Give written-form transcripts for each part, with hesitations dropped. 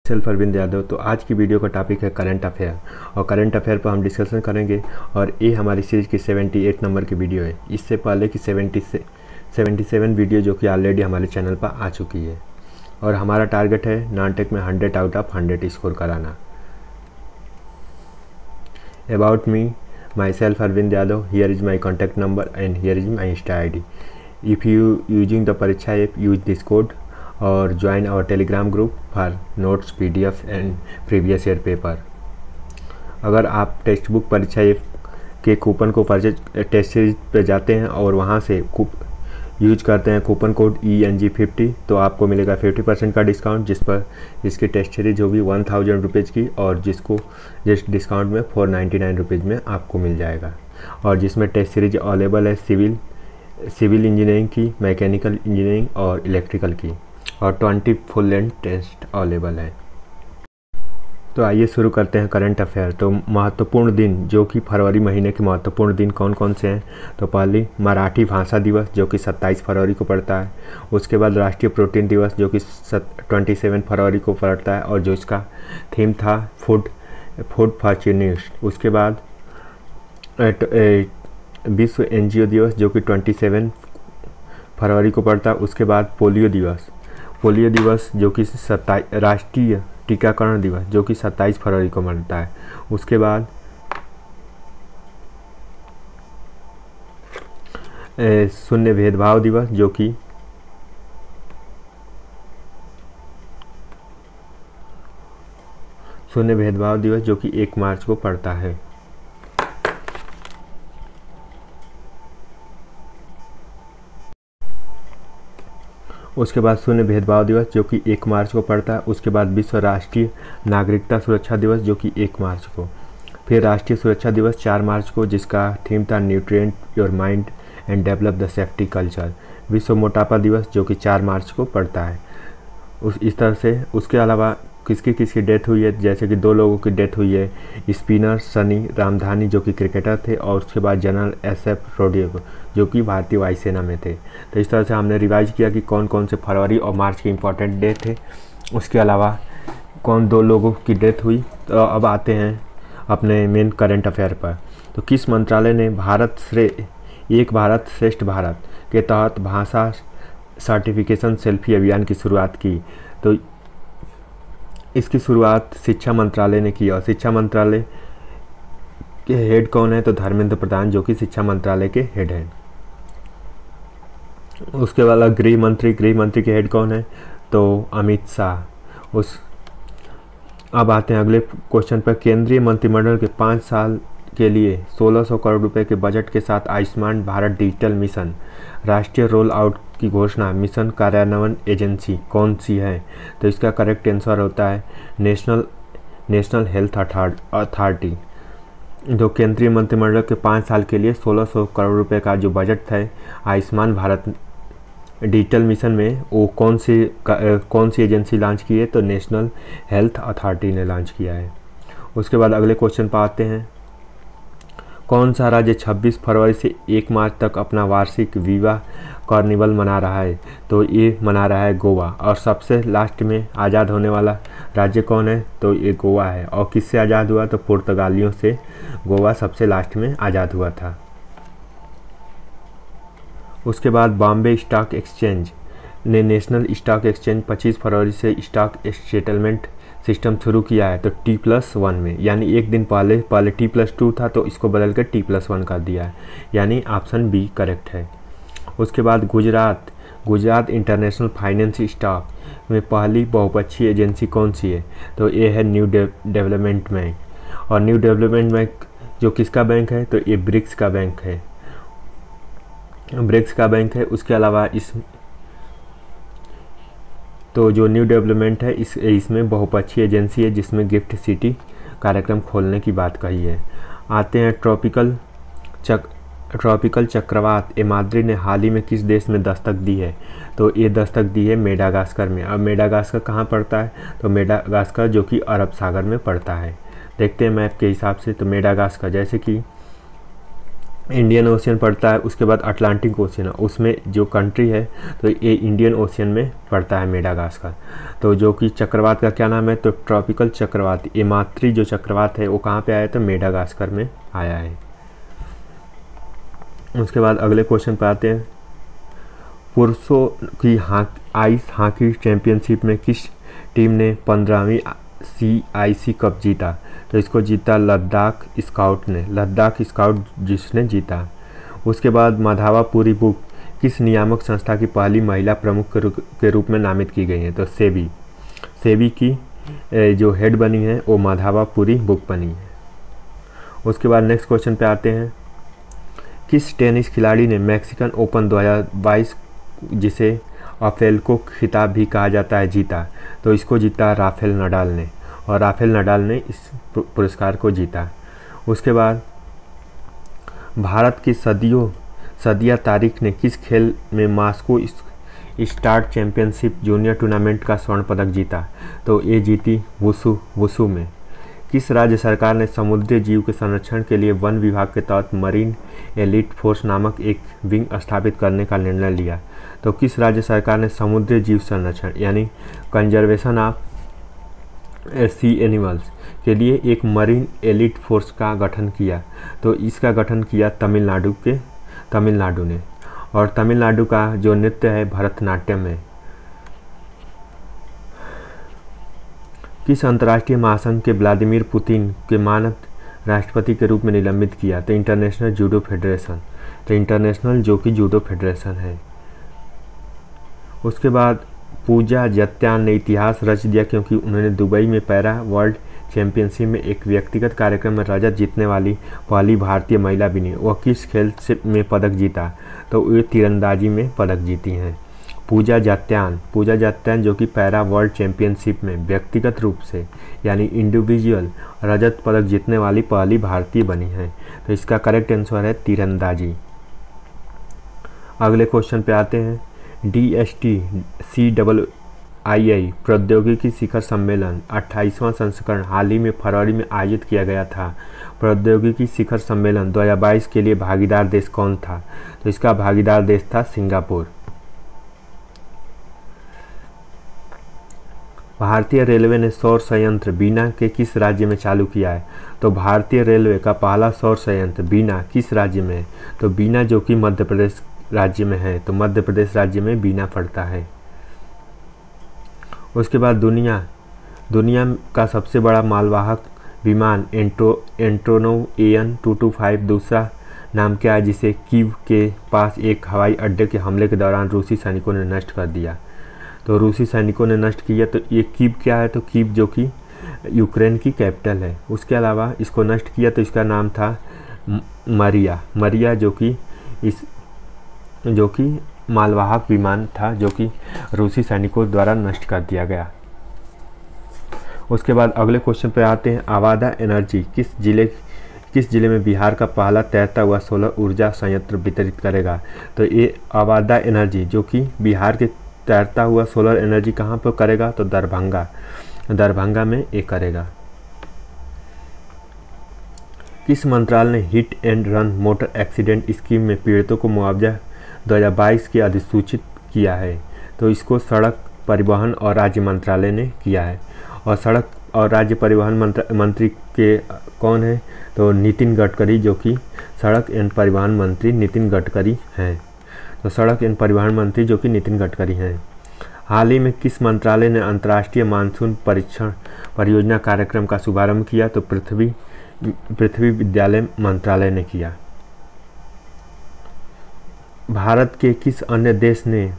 Self Arvind Yadav. तो आज की वीडियो का टॉपिक है करंट अफेयर और करंट अफेयर पर हम डिस्कशन करेंगे और ये हमारी सीरीज की 78 नंबर की वीडियो है। इससे पहले की 77 वीडियो जो कि ऑलरेडी हमारे चैनल पर आ चुकी है और हमारा टारगेट है नॉन-टेक में 100 आउट ऑफ 100 स्कोर कराना। About me, myself Arvind Yadav, here is my contact number and here is my insta ID। If you using the Pariksha app, use this code और join our telegram group for notes, PDF and previous year paper. अगर आप text book Pariksha app के coupon को purchase test series पर जाते हैं और वहां से यूज करते हैं कूपन कोड ENG50 तो आपको मिलेगा 50% का डिस्काउंट, जिस पर इसकी टेस्ट सीरीज होगी 1000 रुपीज़ की और जिसको जिस डिस्काउंट में 499 रुपीज़ में आपको मिल जाएगा। और जिसमें टेस्ट सीरीज अवेलेबल है सिविल इंजीनियरिंग की, मैकेनिकल इंजीनियरिंग और इलेक्ट्रिकल की, और 20 फुल लेंथ टेस्ट अवेलेबल है। तो आइए शुरू करते हैं करंट अफेयर। तो महत्वपूर्ण दिन जो कि फरवरी महीने के महत्वपूर्ण दिन कौन कौन से हैं, तो पहले मराठी भाषा दिवस जो कि 27 फरवरी को पड़ता है। उसके बाद राष्ट्रीय प्रोटीन दिवस जो कि 27 फरवरी को पड़ता है और जो इसका थीम था फूड फॉर्च्यूनिस्ट। उसके बाद विश्व NGO दिवस जो कि 27 फरवरी को पड़ता है। उसके बाद पोलियो दिवस जो कि राष्ट्रीय टीकाकरण दिवस जो कि 27 फरवरी को मनाता है। उसके बाद शून्य भेदभाव दिवस जो कि जो कि 1 मार्च को पड़ता है। उसके बाद शून्य भेदभाव दिवस जो कि 1 मार्च को पड़ता है। उसके बाद विश्व राष्ट्रीय नागरिकता सुरक्षा दिवस जो कि 1 मार्च को। फिर राष्ट्रीय सुरक्षा दिवस 4 मार्च को जिसका थीम था nutrient your mind and develop the safety culture. विश्व मोटापा दिवस जो कि 4 मार्च को पड़ता है। इस तरह से उसके अलावा किसकी डेथ हुई है, जैसे कि 2 लोगों की डेथ हुई है। स्पिनर सनी रामधानी जो कि क्रिकेटर थे और उसके बाद जनरल SF रोडियो जो कि भारतीय वायुसेना में थे। तो इस तरह से हमने रिवाइज किया कि कौन कौन से फरवरी और मार्च के इंपॉर्टेंट डे थे। उसके अलावा कौन 2 लोगों की डेथ हुई। तो अब आते हैं अपने मेन करंट अफेयर पर। तो किस मंत्रालय ने एक भारत श्रेष्ठ भारत के तहत भाषा सर्टिफिकेशन सेल्फी अभियान की शुरुआत की। तो इसकी शुरुआत शिक्षा मंत्रालय ने की और शिक्षा मंत्रालय के हेड कौन है, तो धर्मेंद्र प्रधान जो कि शिक्षा मंत्रालय के हेड हैं। उसके बाद गृह मंत्री के हेड कौन है, तो अमित शाह। अब आते हैं अगले क्वेश्चन पर। केंद्रीय मंत्रिमंडल के 5 साल के लिए 1600 करोड़ रुपए के बजट के साथ आयुष्मान भारत डिजिटल मिशन राष्ट्रीय रोल आउट की घोषणा मिशन कार्यान्वयन एजेंसी कौन सी है, तो इसका करेक्ट आंसर होता है नेशनल हेल्थ अथॉरिटी। जो केंद्रीय मंत्रिमंडल के 5 साल के लिए 1600 करोड़ रुपए का जो बजट है आयुष्मान भारत डिजिटल मिशन में, वो कौन सी एजेंसी लॉन्च की है, तो नेशनल हेल्थ अथॉरिटी ने लॉन्च किया है। उसके बाद अगले क्वेश्चन पर आते हैं। कौन सा राज्य 26 फरवरी से 1 मार्च तक अपना वार्षिक विवाह कार्निवल मना रहा है, तो ये मना रहा है गोवा। और सबसे लास्ट में आज़ाद होने वाला राज्य कौन है, तो ये गोवा है। और किससे आज़ाद हुआ, तो पुर्तगालियों से गोवा सबसे लास्ट में आज़ाद हुआ था। उसके बाद बॉम्बे स्टॉक एक्सचेंज ने नेशनल स्टॉक एक्सचेंज 25 फरवरी से स्टॉक सेटलमेंट सिस्टम शुरू किया है, तो T+1 में, यानी एक दिन पहले T+2 था तो इसको बदल कर T+1 कर दिया है, यानी ऑप्शन B करेक्ट है। उसके बाद गुजरात इंटरनेशनल फाइनेंस स्टॉक में पहली बहुपक्षीय एजेंसी कौन सी है, तो ये है न्यू डेवलपमेंट बैंक। और न्यू डेवलपमेंट बैंक जो किसका बैंक है, तो ये ब्रिक्स का बैंक है। उसके अलावा तो जो न्यू डेवलपमेंट है इसमें बहुपक्षीय एजेंसी है जिसमें गिफ्ट सिटी कार्यक्रम खोलने की बात कही है। आते हैं ट्रॉपिकल चक्रवात एमाद्री ने हाल ही में किस देश में दस्तक दी है, तो ये दस्तक दी है मेडागास्कर में। अब मेडागास्कर कहाँ पड़ता है, तो मेडागास्कर जो कि अरब सागर में पड़ता है। देखते हैं मैप के हिसाब से, तो मेडागास्कर जैसे कि इंडियन ओशियन पड़ता है, उसके बाद अटलांटिक ओशियन, उसमें जो कंट्री है तो ये इंडियन ओशियन में पड़ता है मेडागास्कर। तो जो कि चक्रवात का क्या नाम है, तो ट्रॉपिकल चक्रवात। ये मातृ जो चक्रवात है वो कहाँ पे आया है, तो मेडागास्कर में आया है। उसके बाद अगले क्वेश्चन पे आते हैं। पुरुषों की आइस हॉकी चैंपियनशिप में किस टीम ने 15वीं CIC कप जीता, तो इसको जीता लद्दाख स्काउट ने, लद्दाख स्काउट जिसने जीता। उसके बाद माधावापुरी बुक किस नियामक संस्था की पहली महिला प्रमुख के रूप में नामित की गई है, तो सेबी की जो हेड बनी है वो माधावापुरी बुक बनी है। उसके बाद नेक्स्ट क्वेश्चन पे आते हैं। किस टेनिस खिलाड़ी ने मैक्सिकन ओपन 2022 जिसे अफेल्को खिताब भी कहा जाता है जीता, तो इसको जीता राफेल नडाल ने, और राफेल नडाल ने इस पुरस्कार को जीता। उसके बाद भारत की सदिया तारिक ने किस खेल में Moscow star championship junior tournament का स्वर्ण पदक जीता, तो ये जीती वुसु में। किस राज्य सरकार ने समुद्री जीव के संरक्षण के लिए वन विभाग के तहत मरीन एलिट फोर्स नामक एक विंग स्थापित करने का निर्णय लिया, तो किस राज्य सरकार ने समुद्री जीव संरक्षण यानी कंजर्वेशन ऑफ सी एनिमल्स के लिए एक मरीन एलिट फोर्स का गठन किया, तो इसका गठन किया तमिलनाडु ने। और तमिलनाडु का जो नृत्य है भरतनाट्यम है। किस अंतर्राष्ट्रीय महासंघ के व्लादिमीर पुतिन के मानद राष्ट्रपति के रूप में निलंबित किया, तो इंटरनेशनल जूडो फेडरेशन, तो इंटरनेशनल जो कि जूडो फेडरेशन है। उसके बाद पूजा जत्यान ने इतिहास रच दिया क्योंकि उन्होंने दुबई में पैरा वर्ल्ड चैंपियनशिप में एक व्यक्तिगत कार्यक्रम में रजत जीतने वाली पहली भारतीय महिला बनी। वह किस खेल में पदक जीता, तो वे तीरंदाजी में पदक जीती हैं। पूजा जात्यान जो कि पैरा वर्ल्ड चैंपियनशिप में व्यक्तिगत रूप से यानी इंडिविजुअल रजत पदक जीतने वाली पहली भारतीय बनी है, तो इसका करेक्ट आंसर है तीरंदाजी। अगले क्वेश्चन पे आते हैं। DST-CII प्रौद्योगिकी शिखर सम्मेलन 28वां संस्करण हाल ही में फरवरी में आयोजित किया गया था। प्रौद्योगिकी शिखर सम्मेलन 2022 के लिए भागीदार देश कौन था, तो इसका भागीदार देश था सिंगापुर। भारतीय रेलवे ने सौर संयंत्र बीना के किस राज्य में चालू किया है, तो भारतीय रेलवे का पहला सौर संयंत्र बीना किस राज्य में है, तो बीना जो कि मध्य प्रदेश राज्य में है, तो मध्य प्रदेश राज्य में बीना पड़ता है। उसके बाद दुनिया का सबसे बड़ा मालवाहक विमान एंटोनोव AN-225 दूसरा नाम क्या है, जिसे कीव के पास एक हवाई अड्डे के हमले के दौरान रूसी सैनिकों ने नष्ट कर दिया, तो रूसी सैनिकों ने नष्ट किया। तो ये कीव क्या है, तो कीव जो कि यूक्रेन की कैपिटल है। उसके अलावा इसको नष्ट किया तो इसका नाम था मरिया जो कि मालवाहक विमान था जो कि रूसी सैनिकों द्वारा नष्ट कर दिया गया। उसके बाद अगले क्वेश्चन पे आते हैं। आवादा एनर्जी किस जिले में बिहार का पहला तैरता हुआ सोलर ऊर्जा संयंत्र वितरित करेगा, तो ये आवादा एनर्जी जो कि बिहार के तैरता हुआ सोलर एनर्जी कहाँ पर करेगा, तो दरभंगा में ये करेगा। किस मंत्रालय ने hit and run motor accident scheme में पीड़ितों को मुआवजा 2022 के अधिसूचित किया है, तो इसको सड़क परिवहन और राज्य मंत्रालय ने किया है। और सड़क और राज्य परिवहन मंत्री के कौन है, तो नितिन गडकरी, जो कि सड़क एवं परिवहन मंत्री नितिन गडकरी हैं। तो सड़क एवं परिवहन मंत्री जो कि नितिन गडकरी हैं। हाल ही में किस मंत्रालय ने अंतर्राष्ट्रीय मानसून परीक्षण परियोजना कार्यक्रम का शुभारंभ किया, तो पृथ्वी विद्यालय मंत्रालय ने किया। भारत के किस अन्य देश ने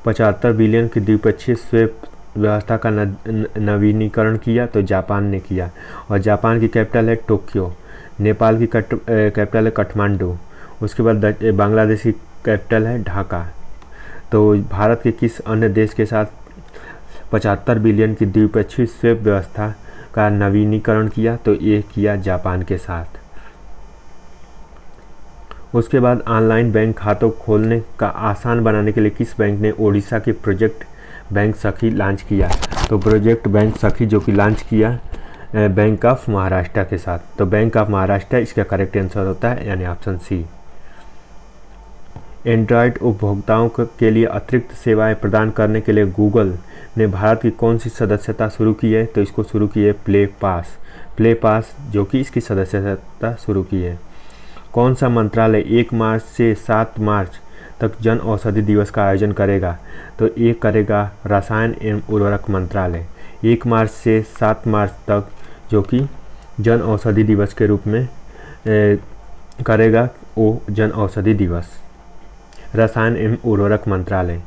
75 बिलियन की द्विपक्षीय स्वेप व्यवस्था का नवीनीकरण किया, तो जापान ने किया। और जापान की कैपिटल है टोक्यो। नेपाल की कैपिटल है काठमांडू। उसके बाद बांग्लादेश की कैपिटल है ढाका। तो भारत के किस अन्य देश के साथ 75 बिलियन की द्विपक्षीय स्वेप व्यवस्था का नवीनीकरण किया, तो ये किया जापान के साथ। उसके बाद ऑनलाइन बैंक खातों खोलने का आसान बनाने के लिए किस बैंक ने ओडिशा के प्रोजेक्ट बैंक सखी लॉन्च किया, तो प्रोजेक्ट बैंक सखी जो कि लॉन्च किया बैंक ऑफ महाराष्ट्र के साथ। तो बैंक ऑफ महाराष्ट्र इसका करेक्ट आंसर होता है, यानी ऑप्शन सी। एंड्रॉयड उपभोक्ताओं के लिए अतिरिक्त सेवाएं प्रदान करने के लिए गूगल ने भारत की कौन सी सदस्यता शुरू की है? तो इसको शुरू की है प्ले पास जो कि इसकी सदस्यता शुरू की है। कौन सा मंत्रालय 1 मार्च से 7 मार्च तक जन औषधि दिवस का आयोजन करेगा? तो ये करेगा रसायन एवं उर्वरक मंत्रालय। 1 मार्च से 7 मार्च तक जो कि जन औषधि दिवस के रूप में करेगा वो जन औषधि दिवस, रसायन एवं उर्वरक मंत्रालय।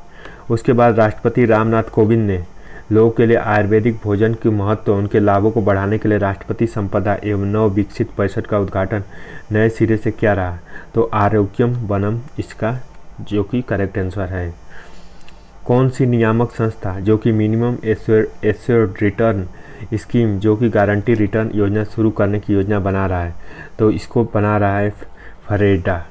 उसके बाद राष्ट्रपति रामनाथ कोविंद ने लोगों के लिए आयुर्वेदिक भोजन के महत्व, उनके लाभों को बढ़ाने के लिए राष्ट्रपति संपदा एवं नव विकसित परिषद का उद्घाटन नए सिरे से क्या रहा? तो आरोग्यम वनम इसका जो कि करेक्ट आंसर है। कौन सी नियामक संस्था जो कि मिनिमम एश्योर्ड रिटर्न स्कीम जो कि गारंटी रिटर्न योजना शुरू करने की योजना बना रहा है? तो इसको बना रहा है फरेडा।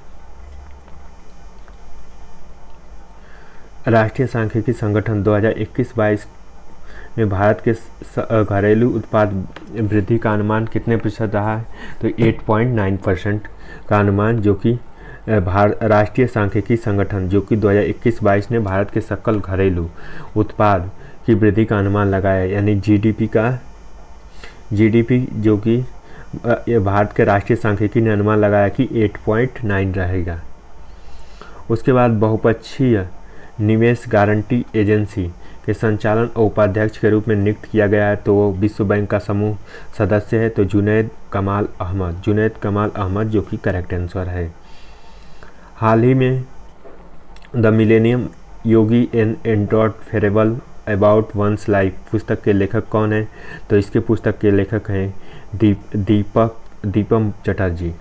राष्ट्रीय सांख्यिकी संगठन 2021-22 में भारत के घरेलू उत्पाद वृद्धि का अनुमान कितने प्रतिशत रहा है? तो 8.9% का अनुमान जो कि राष्ट्रीय सांख्यिकी संगठन जो कि 2021-22 ने भारत के सकल घरेलू उत्पाद की वृद्धि का अनुमान लगाया, यानी जीडीपी जो कि भारत के राष्ट्रीय सांख्यिकी ने अनुमान लगाया कि 8.9 रहेगा। उसके बाद बहुपक्षीय निवेश गारंटी एजेंसी के संचालन और उपाध्यक्ष के रूप में नियुक्त किया गया है, तो वो विश्व बैंक का समूह सदस्य है, तो जुनैद कमाल अहमद जो कि करेक्ट आंसर है। हाल ही में the millennium yogi an android parable about one's life पुस्तक के लेखक कौन है? तो इसके पुस्तक के लेखक हैं दीपम चटर्जी।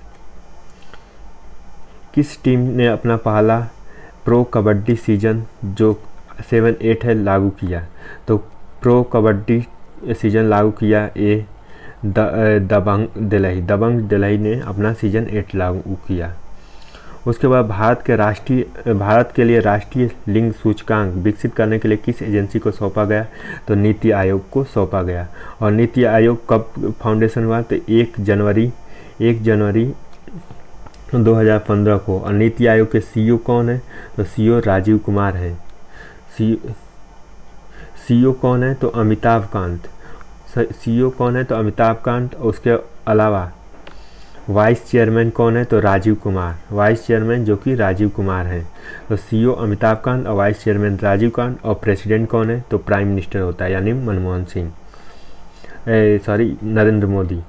किस टीम ने अपना पहला प्रो कबड्डी सीजन जो 7-8 है लागू किया? तो प्रो कबड्डी सीजन लागू किया ये दबंग दिल्ली ने अपना सीजन 8 लागू किया। उसके बाद भारत के लिए राष्ट्रीय लिंग सूचकांक विकसित करने के लिए किस एजेंसी को सौंपा गया? तो नीति आयोग को सौंपा गया। और नीति आयोग कब फाउंडेशन हुआ? तो 1 जनवरी 2015 को। और नीति आयोग के सीईओ कौन है? तो सीईओ राजीव कुमार है। सीईओ कौन है? तो अमिताभ कांत। सीईओ कौन है? तो अमिताभ कांत। उसके अलावा वाइस चेयरमैन कौन है? तो राजीव कुमार। वाइस चेयरमैन जो कि राजीव कुमार हैं। तो सीईओ अमिताभ कांत और वाइस चेयरमैन राजीव कांत। और प्रेसिडेंट कौन है? तो प्राइम मिनिस्टर होता है, यानी नरेंद्र मोदी।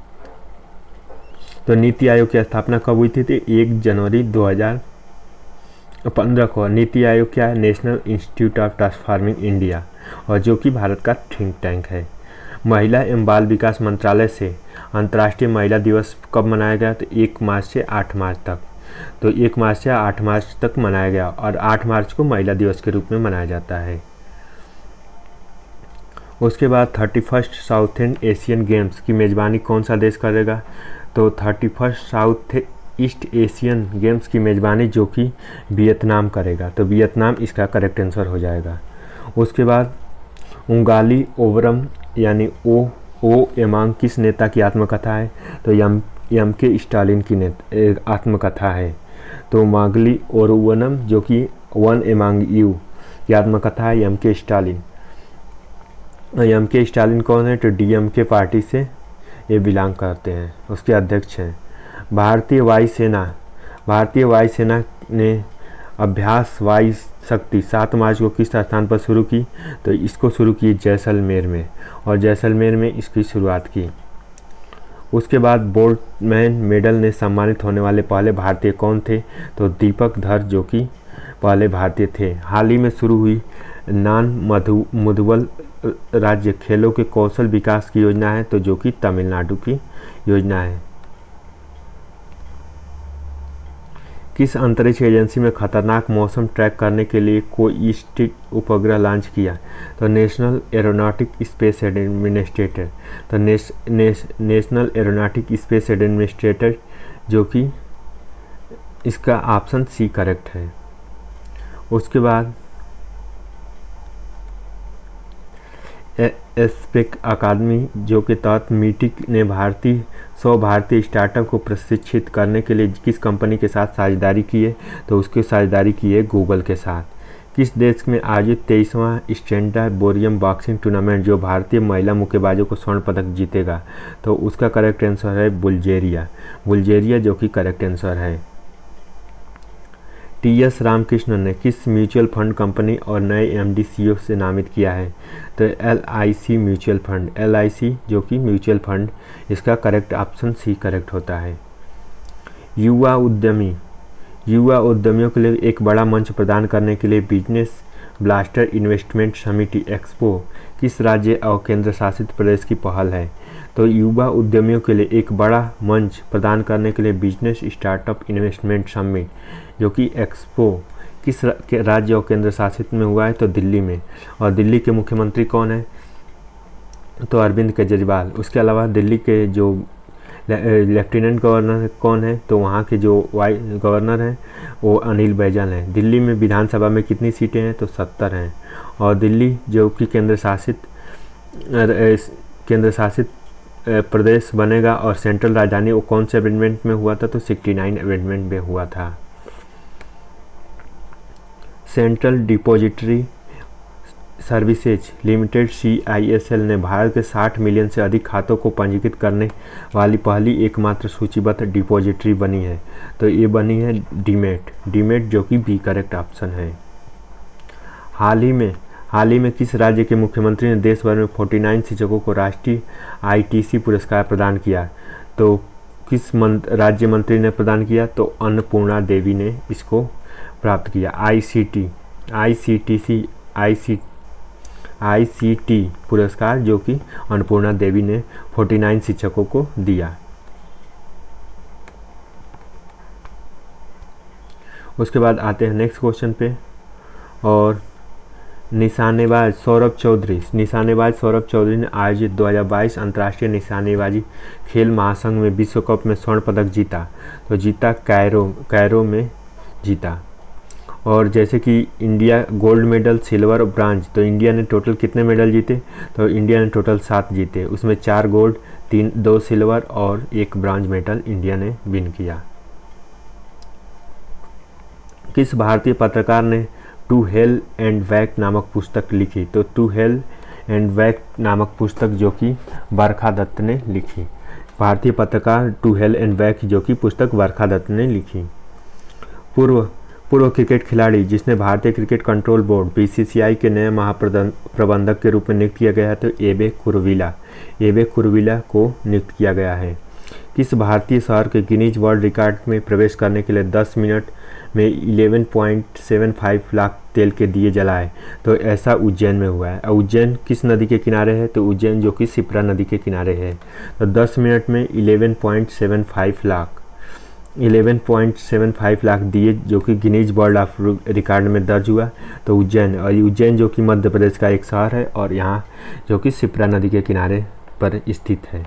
तो नीति आयोग की स्थापना कब हुई थी? 1 जनवरी 2015 को। नीति आयोग क्या है? National institute of transforming India, और जो कि भारत का थिंक टैंक है। महिला एवं बाल विकास मंत्रालय से अंतर्राष्ट्रीय महिला दिवस कब मनाया गया? तो 1 मार्च से 8 मार्च तक। तो 1 मार्च से 8 मार्च तक मनाया गया, और 8 मार्च को महिला दिवस के रूप में मनाया जाता है। उसके बाद 31 साउथ एशियन गेम्स की मेज़बानी कौन सा देश करेगा? तो 31 साउथ ईस्ट एशियन गेम्स की मेज़बानी जो कि वियतनाम करेगा। तो वियतनाम इसका करेक्ट आंसर हो जाएगा। उसके बाद उंगाली ओवरम यानी ओ एमांग किस नेता की आत्मकथा है? तो एम के स्टालिन की आत्मकथा है। तो मागली ओरुवनम जो कि वन एमांग यू की आत्मकथा है एम के स्टालिन। एम के स्टालिन कौन है? तो डीएमके पार्टी से ये बिलोंग करते हैं, उसके अध्यक्ष हैं। भारतीय वायुसेना ने अभ्यास वायु शक्ति 7 मार्च को किस स्थान पर शुरू की? तो इसको शुरू की जैसलमेर में, और जैसलमेर में इसकी शुरुआत की। उसके बाद बोल्ट्जमैन मेडल ने सम्मानित होने वाले पहले भारतीय कौन थे? तो दीपक धर जो कि पहले भारतीय थे। हाल ही में शुरू हुई नान मुदवल राज्य खेलों के कौशल विकास की योजना है, तो जो कि तमिलनाडु की योजना है। किस अंतरिक्ष एजेंसी में खतरनाक मौसम ट्रैक करने के लिए कोईस्टिक उपग्रह लॉन्च किया? तो नेशनल एरोनॉटिक स्पेस एडमिनिस्ट्रेटर। तो नेशनल एरोनॉटिक स्पेस एडमिनिस्ट्रेटर जो कि इसका ऑप्शन सी करेक्ट है। उसके बाद एस्पेक अकादमी जो के तहत मीटिक ने 100 भारतीय स्टार्टअप को प्रशिक्षित करने के लिए किस कंपनी के साथ साझेदारी की है? तो उसकी साझेदारी की है गूगल के साथ। किस देश में आयोजित 23वां स्ट्रैटोबोरियम बॉक्सिंग टूर्नामेंट जो भारतीय महिला मुक्केबाजों को स्वर्ण पदक जीतेगा? तो उसका करेक्ट आंसर है बुल्गारिया। बुल्गारिया जो कि करेक्ट आंसर है। टी.एस. रामकृष्णन ने किस म्यूचुअल फंड कंपनी और नए एमडी सीईओ से नामित किया है? तो LIC म्यूचुअल फंड, LIC जो कि म्यूचुअल फंड, इसका करेक्ट ऑप्शन सी करेक्ट होता है। युवा उद्यमियों के लिए एक बड़ा मंच प्रदान करने के लिए business blaster investment summit expo किस राज्य और केंद्र शासित प्रदेश की पहल है? तो युवा उद्यमियों के लिए एक बड़ा मंच प्रदान करने के लिए बिजनेस स्टार्टअप इन्वेस्टमेंट समिट जो कि एक्सपो किस राज्य और केंद्र शासित में हुआ है? तो दिल्ली में। और दिल्ली के मुख्यमंत्री कौन है? तो अरविंद केजरीवाल। उसके अलावा दिल्ली के जो लेफ्टिनेंट गवर्नर कौन है? तो वहाँ के जो गवर्नर हैं वो अनिल बैजल हैं। दिल्ली में विधानसभा में कितनी सीटें हैं? तो 70 हैं। और दिल्ली जो कि केंद्र शासित प्रदेश बनेगा और सेंट्रल राजधानी वो कौन से अमेंडमेंट में हुआ था? तो 69 अमेंडमेंट में हुआ था। Central depository services limited CISL ने भारत के 60 मिलियन से अधिक खातों को पंजीकृत करने वाली पहली एकमात्र सूचीबद्ध डिपॉजिटरी बनी है। तो ये बनी है डीमेट जो कि बी करेक्ट ऑप्शन है। हाल ही में किस राज्य के मुख्यमंत्री ने देश भर में 49 शिक्षकों को राष्ट्रीय ITC पुरस्कार प्रदान किया? तो किस राज्य मंत्री ने प्रदान किया? तो अन्नपूर्णा देवी ने इसको प्राप्त किया। ICT पुरस्कार जो कि अन्नपूर्णा देवी ने 49 शिक्षकों को दिया। उसके बाद आते हैं नेक्स्ट क्वेश्चन पे। और निशानेबाज सौरभ चौधरी ने आयोजित 2022 अंतर्राष्ट्रीय निशानेबाजी खेल महासंघ में विश्व कप में स्वर्ण पदक जीता। तो जीता कैरो में जीता। और जैसे कि इंडिया गोल्ड मेडल, सिल्वर और ब्रांज, तो इंडिया ने टोटल कितने मेडल जीते? तो इंडिया ने टोटल 7 जीते। उसमें 4 गोल्ड, 2 सिल्वर और 1 ब्रांज मेडल इंडिया ने विन किया। किस भारतीय पत्रकार ने टू हेल एंड बैक नामक पुस्तक लिखी? तो टू हेल एंड बैक नामक पुस्तक जो कि बरखा दत्त ने लिखी। भारतीय पत्रकार टू हेल एंड बैक जो कि पुस्तक बरखा दत्त ने लिखी। पूर्व क्रिकेट खिलाड़ी जिसने भारतीय क्रिकेट कंट्रोल बोर्ड BCCI के नए महाप्रबंधक के रूप में नियुक्त किया गया है? तो एबे कुरविला को नियुक्त किया गया है। किस भारतीय शहर के गिनीज वर्ल्ड रिकॉर्ड में प्रवेश करने के लिए 10 मिनट में 11.75 लाख तेल के दिए जलाए? तो ऐसा उज्जैन में हुआ है। उज्जैन किस नदी के किनारे है? तो उज्जैन जो कि शिप्रा नदी के किनारे है। तो 10 मिनट में 11.75 लाख दिए जो कि गिनीज वर्ल्ड ऑफ रिकॉर्ड में दर्ज हुआ। तो उज्जैन जो कि मध्य प्रदेश का एक शहर है और यहाँ जो कि शिप्रा नदी के किनारे पर स्थित है।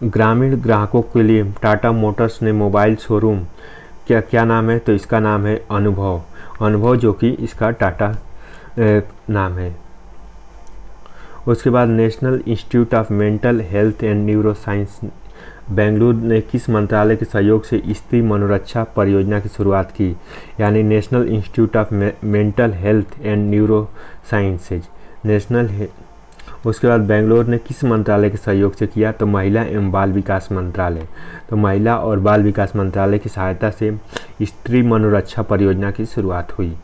ग्रामीण ग्राहकों के लिए टाटा मोटर्स ने मोबाइल शोरूम क्या नाम है? तो इसका नाम है अनुभव जो कि इसका टाटा नाम है। उसके बाद national institute of mental health and neuro science Bengaluru ने किस मंत्रालय के सहयोग से स्त्री मनोरक्षा परियोजना की शुरुआत की? यानी national institute of mental health and neuro sciences उसके बाद बेंगलुरु ने किस मंत्रालय के सहयोग से किया? तो महिला एवं बाल विकास मंत्रालय। तो महिला और बाल विकास मंत्रालय की सहायता से स्त्री मनोरक्षा परियोजना की शुरुआत हुई।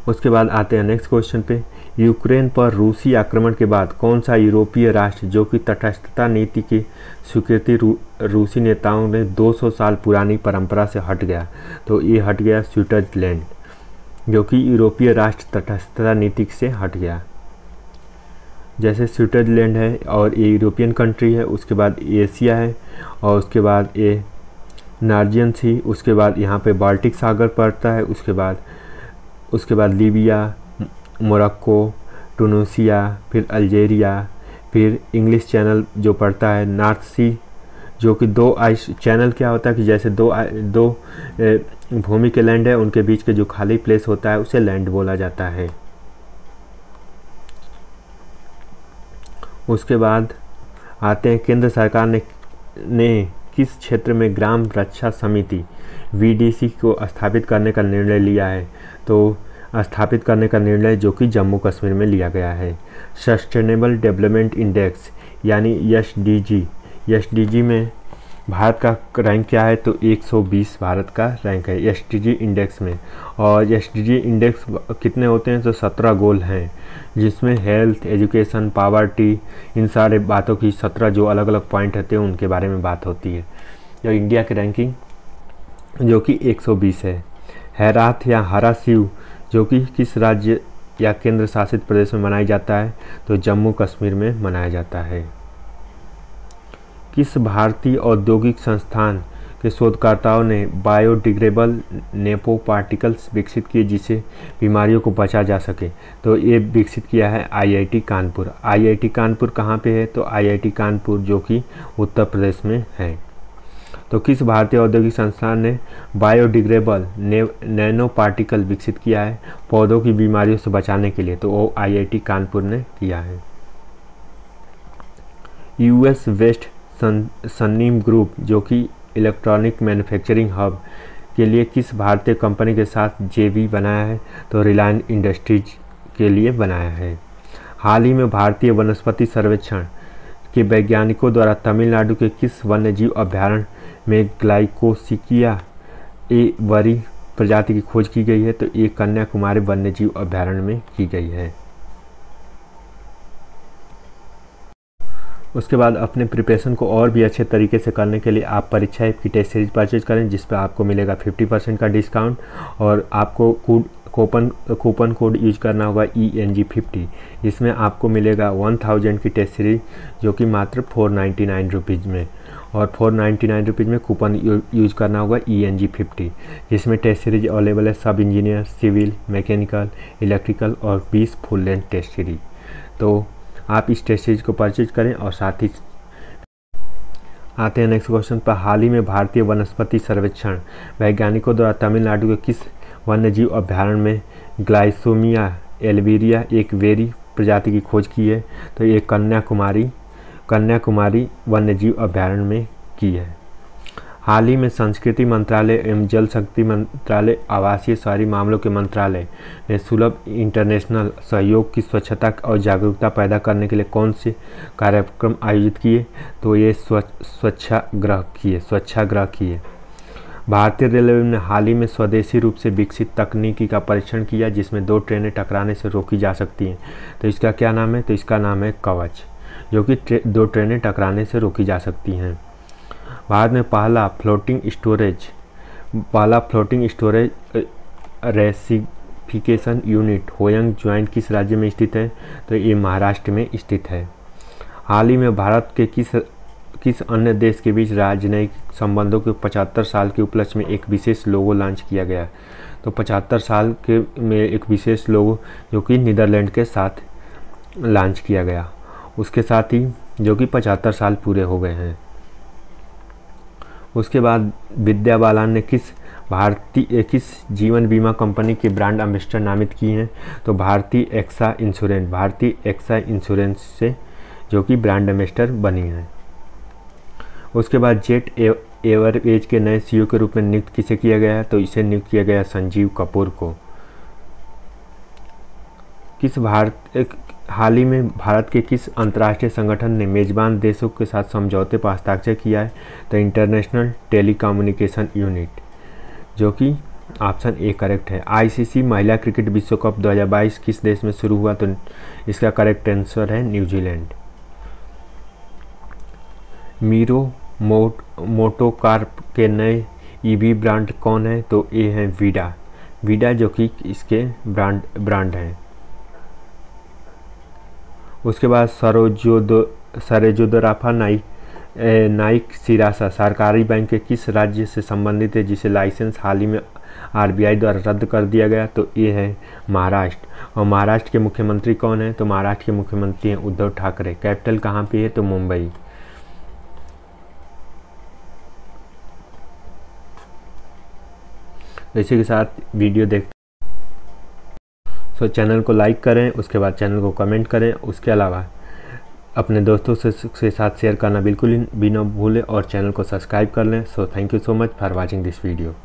उसके बाद आते हैं नेक्स्ट क्वेश्चन पे। यूक्रेन पर रूसी आक्रमण के बाद कौन सा यूरोपीय राष्ट्र जो कि तटस्थता नीति की स्वीकृति रूसी नेताओं ने 200 साल पुरानी परंपरा से हट गया? तो ये हट गया स्विट्जरलैंड जो कि यूरोपीय राष्ट्र तटस्थता नीति से हट गया। जैसे स्विट्जरलैंड है और ये यूरोपियन कंट्री है, उसके बाद एशिया है और उसके बाद ये नार्जियन सी, उसके बाद यहाँ पे बाल्टिक सागर पड़ता है, उसके बाद लीबिया, मोरक्को, टूनिसिया, फिर अल्जीरिया, फिर इंग्लिश चैनल जो पड़ता है, नॉर्थ सी जो कि 2 आइस चैनल क्या होता है कि जैसे दो भूमि के लैंड है उनके बीच के जो खाली प्लेस होता है उसे लैंड बोला जाता है। उसके बाद आते हैं केंद्र सरकार ने किस क्षेत्र में ग्राम रक्षा समिति VDC को स्थापित करने का निर्णय लिया है? तो स्थापित करने का निर्णय जो कि जम्मू कश्मीर में लिया गया है। सस्टेनेबल डेवलपमेंट इंडेक्स यानी SDG में भारत का रैंक क्या है? तो 120 भारत का रैंक है SDG इंडेक्स में। और SDG इंडेक्स कितने होते हैं? तो 17 गोल हैं, जिसमें हेल्थ, एजुकेशन, पावर्टी, इन सारे बातों की 17 जो अलग अलग पॉइंट होते हैं उनके बारे में बात होती है। तो इंडिया की रैंकिंग जो कि 120 है। हैराथ या हरा शिव जो कि किस राज्य या केंद्र शासित प्रदेश में मनाया जाता है? तो जम्मू कश्मीर में मनाया जाता है। किस भारतीय औद्योगिक संस्थान के शोधकर्ताओं ने बायोडिग्रेडेबल नेपो पार्टिकल्स विकसित किए जिसे बीमारियों को बचा जा सके? तो ये विकसित किया है IIT कानपुर। IIT कानपुर कहाँ पे है? तो IIT कानपुर जो कि उत्तर प्रदेश में है। तो किस भारतीय औद्योगिक संस्थान ने बायोडिग्रेडेबल नैनो पार्टिकल विकसित किया है पौधों की बीमारियों से बचाने के लिए? तो वो IIT कानपुर ने किया है। US वेस्ट सन्नीम ग्रुप जो कि इलेक्ट्रॉनिक मैन्युफैक्चरिंग हब के लिए किस भारतीय कंपनी के साथ JV बनाया है? तो रिलायंस इंडस्ट्रीज के लिए बनाया है। हाल ही में भारतीय वनस्पति सर्वेक्षण के वैज्ञानिकों द्वारा तमिलनाडु के किस वन्यजीव अभयारण्य में ग्लाइकोसिकिया एवरी प्रजाति की खोज की गई है? तो ये कन्याकुमारी वन्यजीव अभयारण्य में की गई है। उसके बाद अपने प्रिपरेशन को और भी अच्छे तरीके से करने के लिए आप परीक्षा ऐप की टेस्ट सीरीज परचेज करें, जिस पर आपको मिलेगा 50% का डिस्काउंट और आपको कूपन कोड यूज करना होगा ENG50। इसमें आपको मिलेगा 1000 की टेस्ट सीरीज जो कि मात्र 499 रुपीज़ में, और 499 रुपीज़ में कूपन यूज करना होगा ENG50, जिसमें टेस्ट सीरीज अवेलेबल है सब इंजीनियर, सिविल, मैकेनिकल, इलेक्ट्रिकल और 20 फुल लेंथ टेस्ट सीरीज। तो आप इस टेस्ट सीरीज को परचेज करें। और साथ ही आते हैं नेक्स्ट क्वेश्चन पर। हाल ही में भारतीय वनस्पति सर्वेक्षण वैज्ञानिकों द्वारा तमिलनाडु के किस वन्यजीव अभयारण्य में ग्लाइसोमिया एल्वीरिया एक वेरी प्रजाति की खोज की है? तो ये कन्याकुमारी वन्यजीव अभयारण्य में की है। हाल ही में संस्कृति मंत्रालय एवं जल शक्ति मंत्रालय, आवासीय शहरी मामलों के मंत्रालय ने सुलभ इंटरनेशनल सहयोग की स्वच्छता और जागरूकता पैदा करने के लिए कौन से कार्यक्रम आयोजित किए? तो ये स्वच्छाग्रह किए। भारतीय रेलवे ने हाल ही में स्वदेशी रूप से विकसित तकनीकी का परीक्षण किया जिसमें 2 ट्रेनें टकराने से रोकी जा सकती हैं। तो इसका क्या नाम है? तो इसका नाम है कवच, जो कि 2 ट्रेनें टकराने से रोकी जा सकती हैं। भारत में पहला फ्लोटिंग स्टोरेज रेसिफिकेशन यूनिट होयंग ज्वाइंट किस राज्य में स्थित है? तो ये महाराष्ट्र में स्थित है। हाल ही में भारत के किस अन्य देश के बीच राजनयिक संबंधों के 75 साल के उपलक्ष्य में एक विशेष लोगो लॉन्च किया गया? तो 75 साल के में एक विशेष लोगो जो कि नीदरलैंड के साथ लॉन्च किया गया, उसके साथ ही जो कि 75 साल पूरे हो गए हैं। उसके बाद विद्या बालन ने किस जीवन बीमा कंपनी के ब्रांड एम्बेसडर नामित किए हैं? तो भारतीय एक्सा इंश्योरेंस से जो कि ब्रांड एम्बेसडर बनी है। उसके बाद जेट एयरवेज के नए CEO के रूप में नियुक्त किसे किया गया है? तो इसे नियुक्त किया गया संजीव कपूर को। हाल ही में भारत के किस अंतर्राष्ट्रीय संगठन ने मेजबान देशों के साथ समझौते पर हस्ताक्षर किया है? तो इंटरनेशनल टेलीकम्युनिकेशन यूनिट, जो कि ऑप्शन ए करेक्ट है। ICC महिला क्रिकेट विश्व कप 2022 किस देश में शुरू हुआ? तो इसका करेक्ट आंसर है न्यूजीलैंड। मीरो मोटोकॉर्प के नए EV ब्रांड कौन है? तो ये है वीडा जो कि इसके ब्रांड हैं। उसके बाद सरोजोदराफा नाइक सिरासा सरकारी बैंक के किस राज्य से संबंधित है जिसे लाइसेंस हाल ही में RBI द्वारा रद्द कर दिया गया? तो ये है महाराष्ट्र। और महाराष्ट्र के मुख्यमंत्री कौन है? तो महाराष्ट्र के मुख्यमंत्री हैं उद्धव ठाकरे। कैपिटल कहाँ पे है? तो मुंबई। तो इसी के साथ वीडियो देख चैनल को लाइक करें, उसके बाद चैनल को कमेंट करें। उसके अलावा अपने दोस्तों से साथ शेयर करना बिल्कुल भी ना भूलें और चैनल को सब्सक्राइब कर लें। So thank you so much for watching this video.